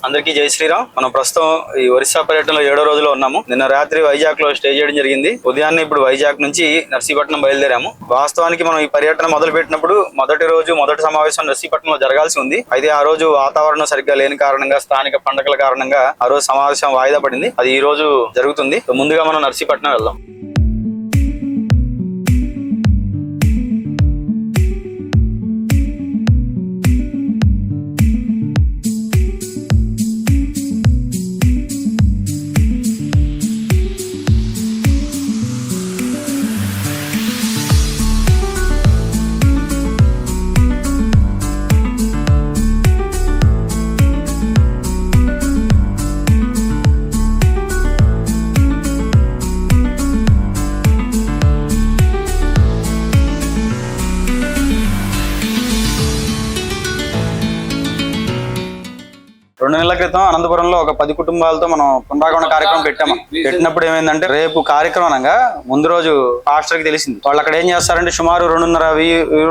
అందరికీ జై శ్రీరామ్. మనం ప్రస్తుతం ఈ ఒరిస్సా పర్యటనలో 7వ రోజులో ఉన్నాము. నిన్న రాత్రి వైజాగ్ లో స్టే చేయడం జరిగింది. ఉదయాన్నే ఇప్పుడు వైజాగ్ నుంచి నర్సీపట్నం బయలుదేరాము. వాస్తవానికి మనం ఈ పర్యటన మొదలు పెట్టినప్పుడు మొదటి సమావేశం నర్సీపట్నంలో జరగాల్సి ఉంది. అయితే ఆ రోజు వాతావరణం సరిగ్గా లేని కారణంగా, స్థానిక పండుగల కారణంగా ఆ రోజు సమావేశం వాయిదా పడింది. అది ఈ రోజు జరుగుతుంది. ముందుగా మనం నర్సీపట్నం వెళ్దాం. రెండు నెలల క్రితం అనంతపురంలో ఒక 10 కుటుంబాలతో మనం పునరాగమన కార్యక్రమం పెట్టినప్పుడు ఏమైందంటే, రేపు కార్యక్రమంగా ముందు రోజు పాస్టర్ కి తెలిసింది. వాళ్ళు అక్కడ ఏం చేస్తారంటే సుమారు 2.5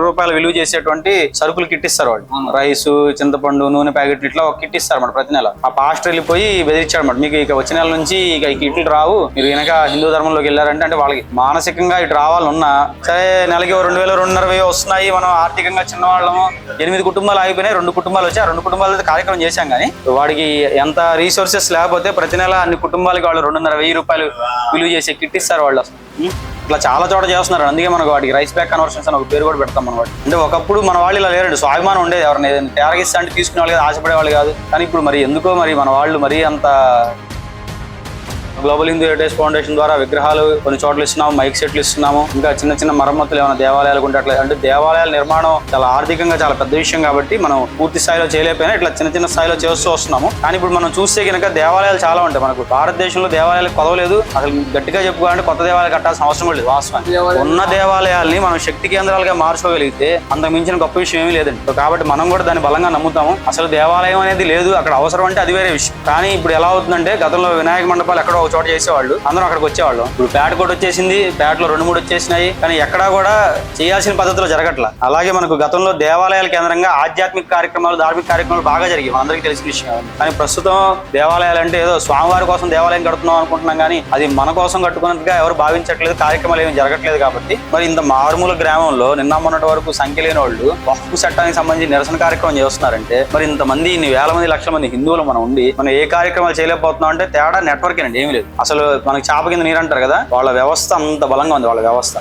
రూపాయలు విలువ చేసేటువంటి సరుకులు కిట్ ఇస్తారు. వాళ్ళు రైసు, చింతపండు, నూనె ప్యాకెట్లు ఇట్లా ఒక కిట్ ఇస్తారు అన్నమాట ప్రతి నెల. ఆ పాస్టర్ వెళ్ళిపోయి బెదిరించాడు అన్నమాట, మీకు ఇక వచ్చే నెల నుంచి ఇక ఈ కిట్లు రావు, మీరు వెనక హిందూ ధర్మంలోకి వెళ్ళారంటే. అంటే వాళ్ళకి మానసికంగా ఇటు రావాలన్నా సరే, నెలకి 2,000, 2,500 వస్తున్నాయి. మనం ఆర్థికంగా చిన్నవాళ్ళము. 8 కుటుంబాలు ఆగిపోయినాయి. 2 కుటుంబాలు వచ్చి ఆ 2 కుటుంబాలతో కార్యక్రమం చేశాం. కానీ వాడికి ఎంత రీసోర్సెస్ లేకపోతే ప్రతి నెల అన్ని కుటుంబాలకి వాళ్ళు 2.5 రూపాయలు విలువ చేసే కిట్ ఇస్తారు వాళ్ళు. ఇట్లా చాలా చోట చేస్తున్నారు. అందుకే మనకు వాటికి రైస్ బ్యాక్ కన్వర్షన్స్ అని ఒక పేరు కూడా పెడతాం మనం. అంటే ఒకప్పుడు మన వాళ్ళు ఇలా లేరండి, స్వాభిమానం ఉండేది. ఎవరైనా తేరగిస్తా అంటే తీసుకునే వాళ్ళు కాదు, ఆశపడే వాళ్ళు కాదు. కానీ ఇప్పుడు మరి ఎందుకో మరి మన వాళ్ళు మరీ అంత. గ్లోబల్ హిందూ హెరిటేజ్ ఫౌండేషన్ ద్వారా విగ్రహాలు కొన్ని చోట్ల ఇస్తున్నాము, మైక్ సెట్లు ఇస్తున్నాము. ఇంకా చిన్న చిన్న మరమ్మతులు ఏమైనా దేవాలయాలు ఉంటే అట్లా. అంటే దేవాలయాల నిర్మాణం చాలా ఆర్థికంగా చాలా పెద్ద విషయం కాబట్టి మనం పూర్తి స్థాయిలో చేయలేకపోయినా ఇట్లా చిన్న చిన్న స్థాయిలో చేస్తూ వస్తున్నాము. కానీ ఇప్పుడు మనం చూస్తే కనుక దేవాలయాలు చాలా ఉంటాయి. మనకు భారతదేశంలో దేవాలయాలకు కొదవలేదు. అసలు గట్టిగా చెప్పుకోవాలంటే కొత్త దేవాలయాలు కట్టాల్సిన అవసరం లేదు. వాస్తవానికి ఉన్న దేవాలయాల్ని మనం శక్తి కేంద్రాలుగా మార్చుకోగలిగితే అంతకు మించిన గొప్ప విషయం ఏమీ లేదండి. కాబట్టి మనం కూడా దాన్ని బలంగా నమ్ముతాము. అసలు దేవాలయం అనేది లేదు, అక్కడ అవసరం అంటే అది వేరే విషయం. కానీ ఇప్పుడు ఎలా అవుతుందంటే, గతంలో వినాయక మండపాలు ఎక్కడో చోట చేసేవాళ్ళు, అందరం అక్కడికి వచ్చేవాళ్ళు. ఇప్పుడు పేట కూడా వచ్చేసింది, పేటలో 2-3 వచ్చేసినాయి. కానీ ఎక్కడా కూడా చేయాల్సిన పద్ధతిలో జరగట్లా. అలాగే మనకు గతంలో దేవాలయాల కేంద్రంగా ఆధ్యాత్మిక కార్యక్రమాలు, ధార్మిక కార్యక్రమాలు బాగా జరిగాయి, అందరికీ తెలిసిన విషయం. కానీ ప్రస్తుతం దేవాలయాలు అంటే ఏదో స్వామివారి కోసం దేవాలయం కడుతున్నాం అనుకుంటున్నాం, కానీ అది మన కోసం కట్టుకున్నట్టుగా ఎవరు భావించట్లేదు. కార్యక్రమాలు ఏమి జరగట్లేదు. కాబట్టి మరి ఇంత మారుమూల గ్రామంలో నిన్న మొన్నటి వరకు సంఖ్య లేని వాళ్ళు వక్ఫ్ చట్టానికి సంబంధించి నిరసన కార్యక్రమం చేస్తున్నారంటే, మరి ఇంతమంది, ఇన్ని వేల మంది, లక్షల మంది హిందువులు మనం ఉండి మనం ఏ కార్యక్రమాలు చేయలేకపోతున్నాం అంటే తేడా నెట్వర్క్ అండి, ఏమీ లేదు. అసలు మనకి చాప కింద నీరు అంటారు కదా, వాళ్ళ వ్యవస్థ అంత బలంగా ఉంది. వాళ్ళ వ్యవస్థ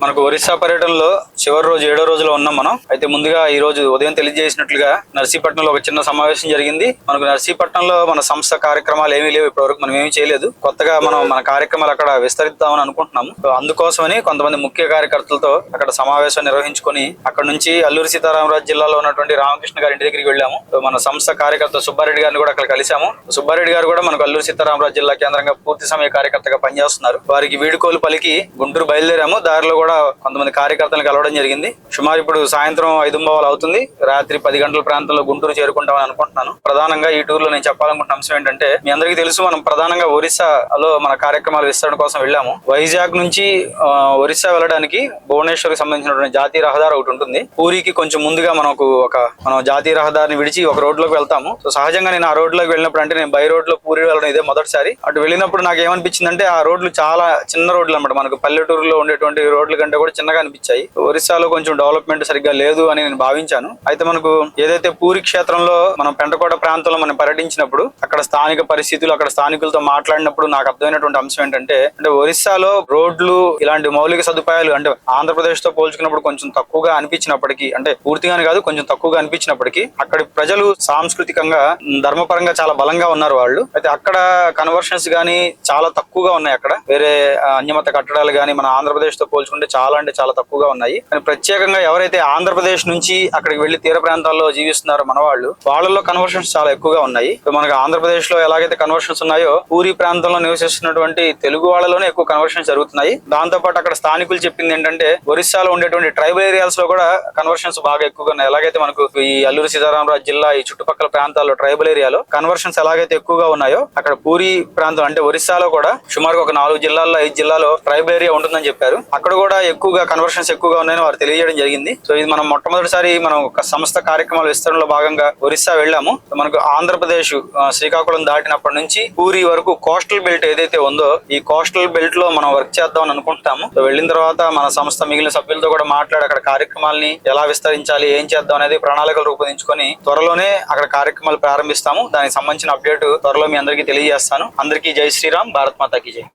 మనకు ఒరిస్సా పర్యటనలో చివరి రోజు 7వ రోజులో ఉన్నాం మనం. అయితే ముందుగా ఈ రోజు ఉదయం తెలియజేసినట్లుగా నర్సీపట్నంలో ఒక చిన్న సమావేశం జరిగింది. మనకు నర్సీపట్నంలో మన సంస్థ కార్యక్రమాలు ఏమీ లేవు, ఇప్పటివరకు మనం ఏమీ చేయలేదు. కొత్తగా మనం మన కార్యక్రమాలు అక్కడ విస్తరిద్దామని అనుకుంటున్నాము. అందుకోసమని కొంతమంది ముఖ్య కార్యకర్తలతో అక్కడ సమావేశం నిర్వహించుకొని అక్కడ నుంచి అల్లూరి సీతారామరాజు జిల్లాలో ఉన్నటువంటి రామకృష్ణ గారి ఇంటి దగ్గరికి వెళ్ళాము. మన సంస్థ కార్యకర్త సుబ్బారెడ్డి గారిని కూడా అక్కడ కలిసాము. సుబ్బారెడ్డి గారు కూడా మనకు అల్లూరి సీతారామరాజు జిల్లా కేంద్రంగా పూర్తి సమయ కార్యకర్తగా పనిచేస్తున్నారు. వారికి వీడుకోలు పలికి గుంటూరు బయలుదేరాము. దారిలో కూడా కొంతమంది కార్యకర్తలను కలవడం జరిగింది. సుమారు ఇప్పుడు సాయంత్రం 5:15 అవుతుంది. రాత్రి 10 గంటల ప్రాంతంలో గుంటూరు చేరుకుంటామని అనుకుంటున్నాను. ప్రధానంగా ఈ టూర్ లో నేను చెప్పాలనుకుంటున్న అంశం ఏంటంటే, మీ అందరికీ తెలుసు, మనం ప్రధానంగా ఒరిస్సాలో మన కార్యక్రమాల విస్తరణ కోసం వెళ్ళాము. వైజాగ్ నుంచి ఒరిస్సా వెళ్ళడానికి భువనేశ్వర్కి సంబంధించినటువంటి జాతీయ రహదారి ఒకటి ఉంటుంది. పూరికి కొంచెం ముందుగా మనం జాతీయ రహదారిని విడిచి ఒక రోడ్ లోకి వెళ్తాము. సో సహజంగా నేను ఆ రోడ్ లోకి వెళ్ళినప్పుడు, అంటే నేను బై రోడ్ లో పూరి వెళ్ళడం ఇదే మొదటిసారి. అటు వెళ్ళినప్పుడు నాకు ఏమనిపించిందంటే, ఆ రోడ్లు చాలా చిన్న రోడ్లు అన్నమాట. మనకు పల్లెటూరులో ఉండేటువంటి రోడ్ల కంటే కూడా చిన్నగా అనిపించాయి. ఒరిస్సాలో కొంచెం డెవలప్మెంట్ సరిగ్గా లేదు అని నేను భావించాను. అయితే మనకు ఏదైతే పూరి క్షేత్రంలో మనం పెంటకోట ప్రాంతంలో మనం పర్యటించినప్పుడు అక్కడ స్థానిక పరిస్థితులు, అక్కడ స్థానికులతో మాట్లాడినప్పుడు నాకు అర్థమైనటువంటి అంశం ఏంటంటే, ఒరిస్సాలో రోడ్లు ఇలాంటి మౌలిక సదుపాయాలు అంటే ఆంధ్రప్రదేశ్ తో పోల్చుకున్నప్పుడు కొంచెం తక్కువగా అనిపించినప్పటికీ, అంటే పూర్తిగానే కాదు కొంచెం తక్కువగా అనిపించినప్పటికీ, అక్కడి ప్రజలు సాంస్కృతికంగా ధర్మపరంగా చాలా బలంగా ఉన్నారు వాళ్ళు. అయితే అక్కడ కన్వర్షన్స్ గానీ చాలా తక్కువగా ఉన్నాయి. అక్కడ వేరే అన్యమత కట్టడాలు గానీ మన ఆంధ్రప్రదేశ్ తో పోల్చుకుంటే చాలా అంటే చాలా తక్కువగా ఉన్నాయి. కానీ ప్రత్యేకంగా ఎవరైతే ఆంధ్రప్రదేశ్ నుంచి అక్కడికి వెళ్లి తీర ప్రాంతాల్లో జీవిస్తున్నారో మన వాళ్ళలో కన్వర్షన్స్ చాలా ఎక్కువగా ఉన్నాయి. మనకు ఆంధ్రప్రదేశ్ లో ఎలాగైతే కన్వర్షన్స్ ఉన్నాయో పూరి ప్రాంతంలో నివసిస్తున్నటువంటి తెలుగు వాళ్ళలోనే ఎక్కువ కన్వర్షన్స్ జరుగుతున్నాయి. దాంతో పాటు అక్కడ స్థానికులు చెప్పింది ఏంటంటే, ఒరిస్సాలో ఉండేటువంటి ట్రైబల్ ఏరియాస్ లో కూడా కన్వర్షన్స్ బాగా ఎక్కువగా ఉన్నాయి. ఎలాగైతే మనకు ఈ అల్లూరి సీతారామరాజు జిల్లా ఈ చుట్టుపక్కల ప్రాంతాల్లో ట్రైబల్ ఏరియాలో కన్వర్షన్స్ ఎలాగైతే ఎక్కువగా ఉన్నాయో, అక్కడ పూరి ప్రాంతం అంటే ఒరిస్సాలో కూడా సుమారుగా ఒక 4 జిల్లాల్లో 5 జిల్లాలో ట్రైబల్ ఏరియా ఉంటుందని చెప్పారు. అక్కడ కూడా ఎక్కువగా కన్వర్షన్స్ ఎక్కువగా ఉన్నాయని వారు తెలియజేయడం జరిగింది. సో ఇది మనం మొట్టమొదటిసారి మనం ఒక సంస్థ కార్యక్రమాల విస్తరణలో భాగంగా ఒరిస్సా వెళ్ళాము. మనకు ఆంధ్రప్రదేశ్ శ్రీకాకుళం దాటినప్పటి నుంచి పూరి వరకు కోస్టల్ బెల్ట్ ఏదైతే ఉందో ఈ కోస్టల్ బెల్ట్ లో మనం వర్క్ చేద్దామని అనుకుంటున్నాము. సో వెళ్ళిన తర్వాత మన సంస్థ మిగిలిన సభ్యులతో కూడా మాట్లాడి అక్కడ కార్యక్రమాలని ఎలా విస్తరించాలి, ఏం చేద్దాం అనేది ప్రణాళికలు రూపొందించుకొని త్వరలోనే అక్కడ కార్యక్రమాలు ప్రారంభిస్తాము. దానికి సంబంధించిన అప్డేట్ త్వరలో మీ అందరికీ తెలియజేస్తాను. అందరికీ జై శ్రీరామ్, భారత్ మాతాకి జై.